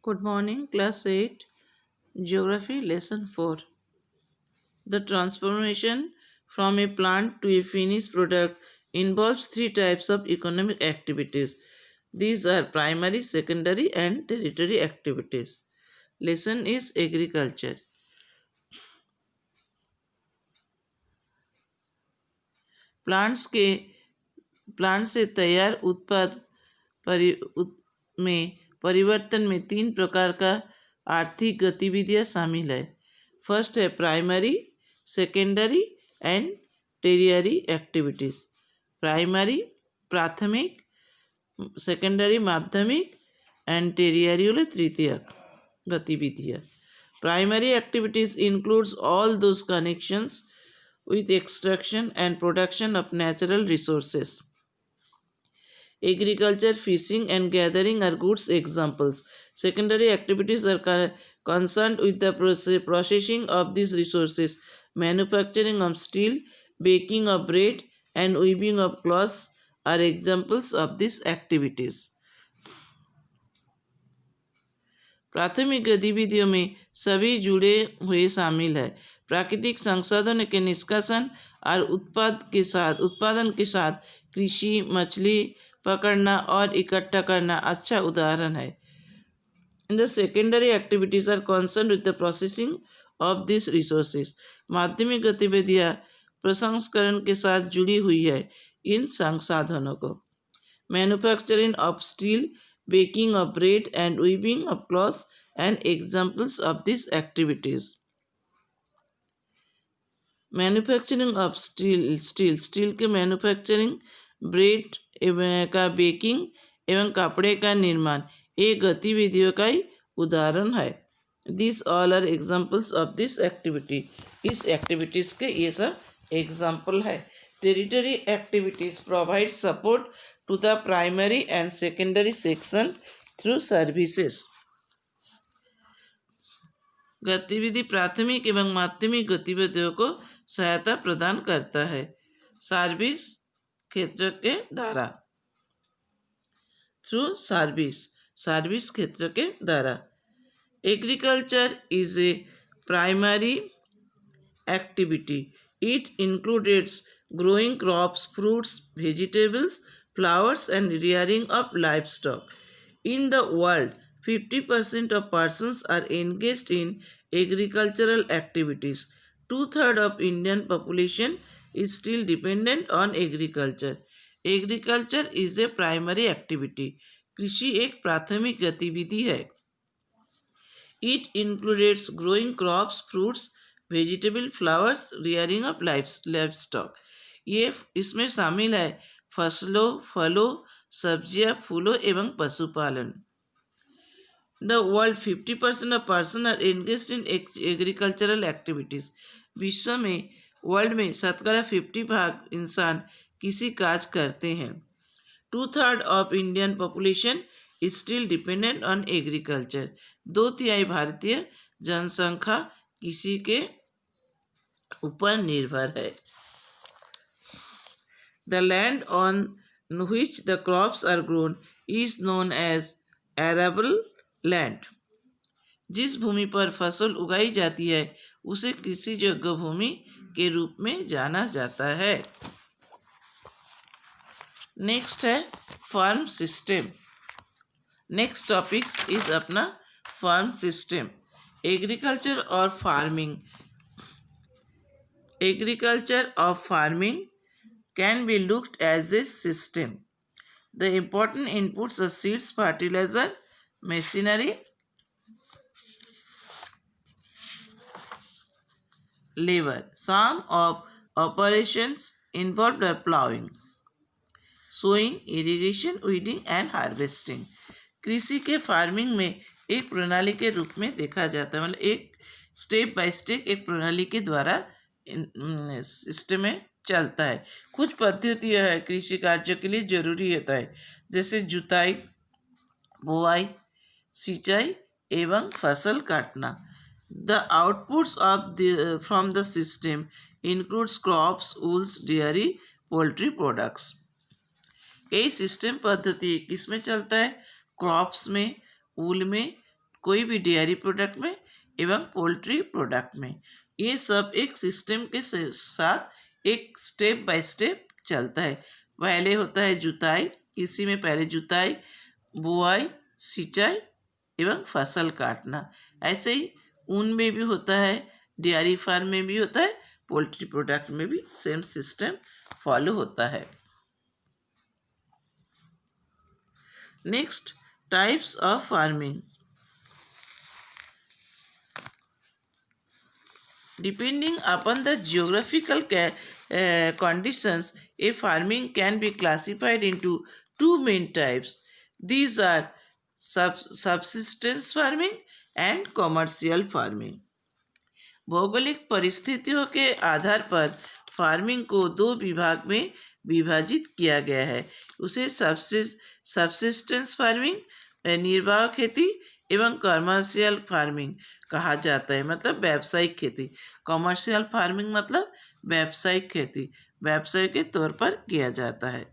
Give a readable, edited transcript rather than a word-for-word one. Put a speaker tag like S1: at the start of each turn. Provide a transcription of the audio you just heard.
S1: Good morning, class 8, Geography lesson 4. The transformation from a plant to a finished product involves three types of economic activities. These are primary, secondary, and tertiary activities. Lesson is agriculture. Plants के plant से तैयार उत्पाद में परिवर्तन में तीन प्रकार का आर्थिक गतिविधियां शामिल है। फर्स्ट है primary, secondary and tertiary activities. Primary प्राथमिक, सेकेंडरी माध्यमिक एंड टेरियरी होले तृतीयक गतिविधियां। Primary activities includes all those connections with extraction and production of natural resources. Agriculture, fishing and gathering are good examples. Secondary activities are concerned with the processing of these resources. Manufacturing of steel, baking of bread and weaving of cloths are examples of these activities. प्राथमिक गतिविधियों में सभी जुड़े हुए शामिल है। प्राकृतिक संसाधनों के निष्कासन और उत्पादन के साथ कृषि, मछली पकड़ना और इकट्ठा करना अच्छा उदाहरण है। The secondary activities are concern with the processing of this resources. माध्यमिक गतिविधियां प्रसंस्करण के साथ जुड़ी हुई है इन संसाधनों को। Manufacturing of steel, baking of bread and weaving of cloths and examples of these activities. Manufacturing of steel के मैन्युफैक्चरिंग, ब्रेड का बेकिंग एवं कपड़े का निर्माण ये गतिविधियों का ही उदाहरण है। This all are examples of this activity. इस एक्टिविटीज़ के ये सब एग्जाम्पल है। Tertiary activities provide support to the primary and secondary section through services. गतिविधि प्राथमिक एवं माध्यमिक गतिविधियों को सहायता प्रदान करता है। सर्विस क्षेत्र के द्वारा, थ्रू सर्विस क्षेत्र के द्वारा। Agriculture is a primary activity. It includes growing crops, fruits, vegetables, flowers and rearing of livestock. In the world, 50% of persons are engaged in agricultural activities. 2/3 of Indian population is still dependent on agriculture. Agriculture is a primary activity. कृषि एक प्राथमिक गतिविधि है। It includes growing crops, fruits, vegetable, flowers, rearing of livestock. ये इसमें शामिल है फसलों, फलों, सब्जियां, फूलों एवं पशुपालन। The world 50% of person are engaged in agricultural activities. विश्व में वर्ल्ड में 50% इंसान किसी काज करते हैं। 2/3 of Indian population is still dependent on agriculture. 2/3 भारतीय जनसंख्या किसी के ऊपर निर्भर है। The land on which the crops are grown is known as arable land. जिस भूमि पर फसल उगाई जाती है उसे कृषि योग्य भूमि के रूप में जाना जाता है। नेक्स्ट है farm system. Next topic is अपना फार्म सिस्टम। एग्रीकल्चर और farming. Agriculture or farming can be looked as a system. The important inputs are seeds, fertilizer, machinery, labor. Some of operations involved are plowing, sowing, irrigation, weeding and harvesting. कृषि के farming में एक प्रणाली के रूप में देखा जाता है, मतलब एक स्टेप बाय स्टेप एक प्रणाली के द्वारा सिस्टम में चलता है। कुछ पद्धतियाँ है कृषि कार्य के लिए जरूरी होता है, जैसे जुताई, बुआई, सिंचाई एवं फसल काटना। The outputs of from the system includes crops, wools, dairy, poultry products. यही सिस्टम पद्धति किसमें चलता है? क्रॉप्स में, वूल में, कोई भी डेयरी प्रोडक्ट में एवं पोल्ट्री प्रोडक्ट में। ये सब एक सिस्टम के साथ एक स्टेप बाय स्टेप चलता है। पहले होता है जुताई, इसी में पहले जुताई, बुआई, सिंचाई एवं फसल काटना। ऐसे ही ऊन में भी होता है, डेयरी फार्म में भी होता है, पोल्ट्री प्रोडक्ट में भी सेम सिस्टम फॉलो होता है। Next, types of farming. Depending upon the geographical conditions, a farming can be classified into two main types. These are subsistence farming and commercial farming. भौगोलिक परिस्थितियों के आधार पर फार्मिंग को दो विभाग में विभाजित किया गया है। उसे सबसिस्टेंस फार्मिंग, निर्वाह खेती एवं कमर्शियल फार्मिंग कहा जाता है, मतलब व्यावसायिक खेती। कमर्शियल फार्मिंग मतलब व्यावसायिक खेती, व्यवसाय के तौर पर किया जाता है।